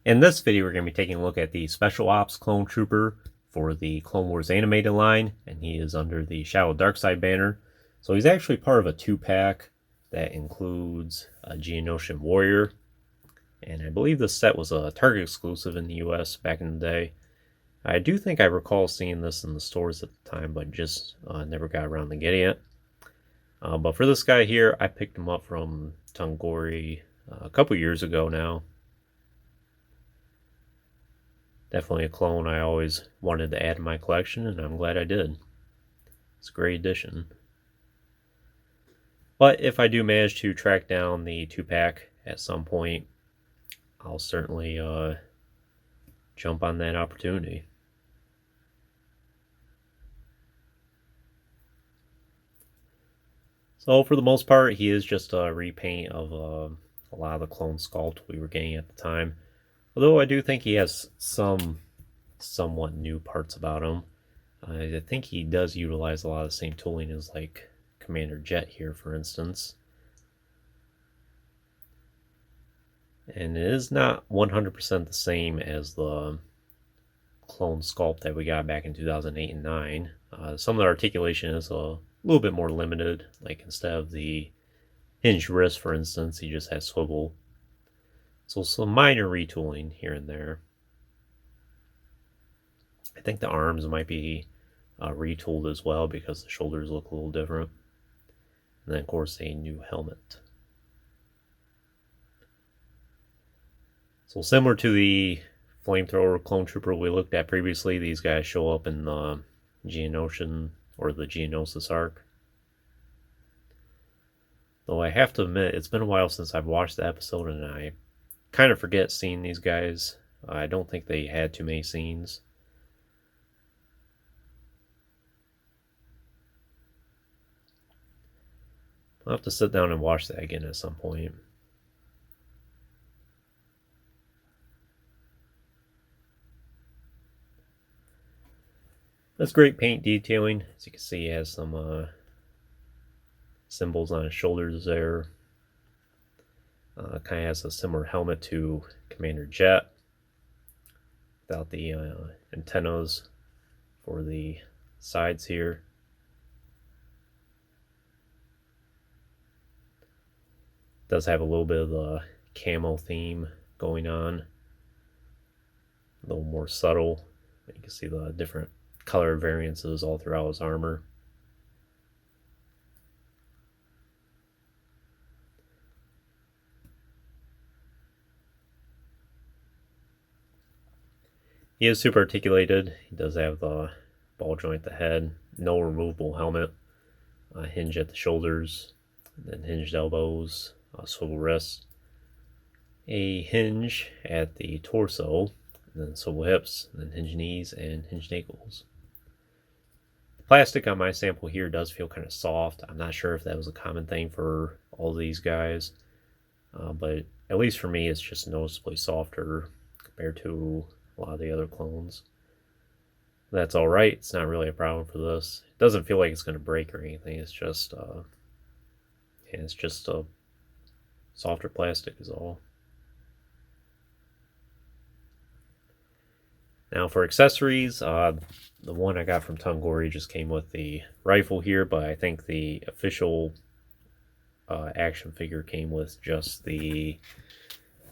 In this video, we're going to be taking a look at the Special Ops Clone Trooper for the Clone Wars animated line, and he is under the Shadow Darkside banner. So he's actually part of a 2-pack that includes a Geonosian Warrior, and I believe this set was a Target exclusive in the US back in the day. I do think I recall seeing this in the stores at the time, but just never got around to getting it. But for this guy here, I picked him up from Tungori a couple years ago now. Definitely a clone I always wanted to add to my collection, and I'm glad I did. It's a great addition. But if I do manage to track down the 2-pack at some point, I'll certainly jump on that opportunity. So for the most part, he is just a repaint of a lot of the clone sculpt we were getting at the time. Although I do think he has some somewhat new parts about him. I think he does utilize a lot of the same tooling as like Commander Jet here, for instance. And it is not 100% the same as the clone sculpt that we got back in 2008 and 9. Some of the articulation is a little bit more limited. Like instead of the hinged wrist, for instance, he just has swivel. So some minor retooling here and there. I think the arms might be retooled as well because the shoulders look a little different. And then, of course, a new helmet. So similar to the Flamethrower Clone Trooper we looked at previously, these guys show up in the Geonosian or the Geonosis arc. Though I have to admit, it's been a while since I've watched the episode and I kind of forget seeing these guys. I don't think they had too many scenes. I'll have to sit down and watch that again at some point. That's great paint detailing. As you can see, he has some symbols on his shoulders there. Kind of has a similar helmet to Commander Jet, without the antennas for the sides here. Does have a little bit of the camo theme going on, a little more subtle. You can see the different color variances all throughout his armor. He is super articulated. He does have the ball joint at the head, no removable helmet, hinge at the shoulders, and then hinged elbows, swivel wrists, a hinge at the torso, and then swivel hips, and then hinged knees and hinged ankles. The plastic on my sample here does feel kind of soft. I'm not sure if that was a common thing for all these guys, but at least for me, it's just noticeably softer compared to a lot of the other clones. That's all right. It's not really a problem for this. It doesn't feel like it's going to break or anything. It's just a softer plastic is all. Now for accessories, the one I got from Tungori just came with the rifle here, but I think the official action figure came with just the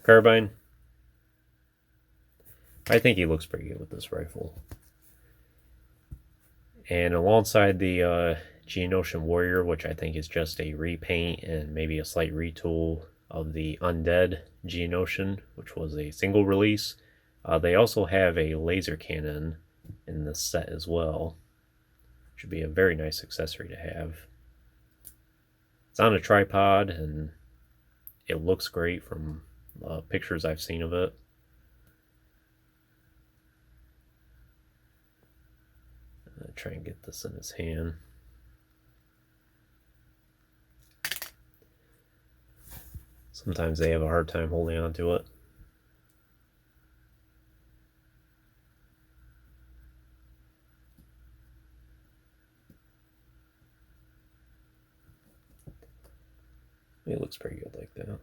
carbine. I think he looks pretty good with this rifle. And alongside the Geonosian Warrior, which I think is just a repaint and maybe a slight retool of the Undead Geonosian, which was a single release, they also have a laser cannon in this set as well. Should be a very nice accessory to have. It's on a tripod and it looks great from pictures I've seen of it. Try and get this in his hand. Sometimes they have a hard time holding on to it. It looks pretty good like that.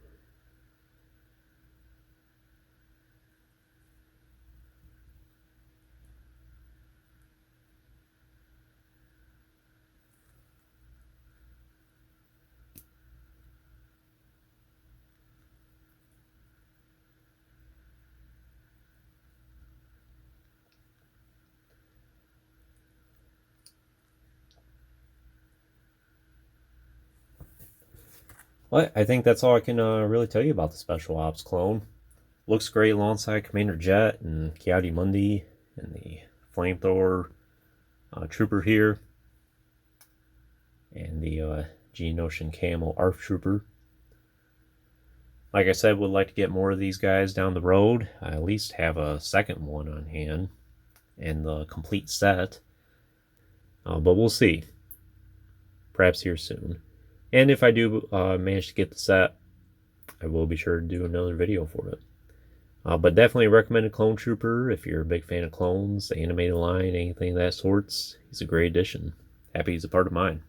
But I think that's all I can really tell you about the Special Ops clone. Looks great alongside Commander Jet and Ki-Adi-Mundi and the Flamethrower Trooper here. And the Geonosian Camo ARF Trooper. Like I said, would like to get more of these guys down the road. I at least have a second one on hand and the complete set. But we'll see. Perhaps here soon. And if I do manage to get the set, I will be sure to do another video for it. But definitely recommend a Clone Trooper if you're a big fan of clones, the animated line, anything of that sorts. He's a great addition. Happy he's a part of mine.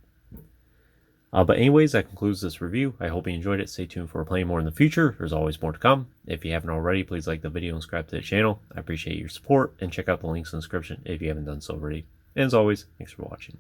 But anyways, that concludes this review. I hope you enjoyed it. Stay tuned for plenty more in the future. There's always more to come. If you haven't already, please like the video and subscribe to the channel. I appreciate your support, and check out the links in the description if you haven't done so already. And as always, thanks for watching.